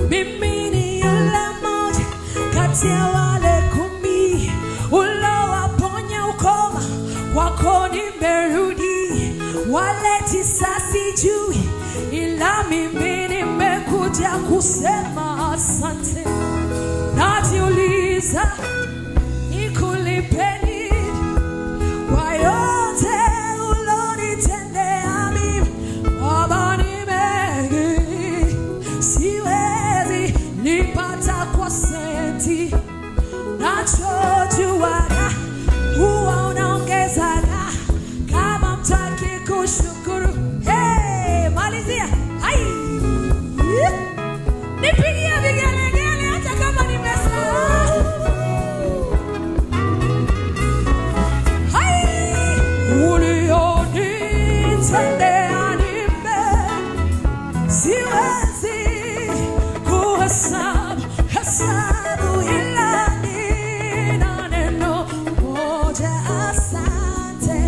Mimi ni yule mmoja kati ya wale 10 ulowaponya ukoma, kwako nimerudi. Wale 9 sijui, ila mimi nimekuja kusema asante. Najiuliza nikulipe nini kwa yote ulonitendea mimi. Baba, ni mengi, siwezi nipata kwa senti. Nachojuaga huwa unaongezaga kama mtaki kushukuru. Hey, malizia. Hai, nipigie vigelegele hata kama nimesahau. Hai, ulionitendea ni mengi, siwezi kuhesabu ila nina neno moja, asante.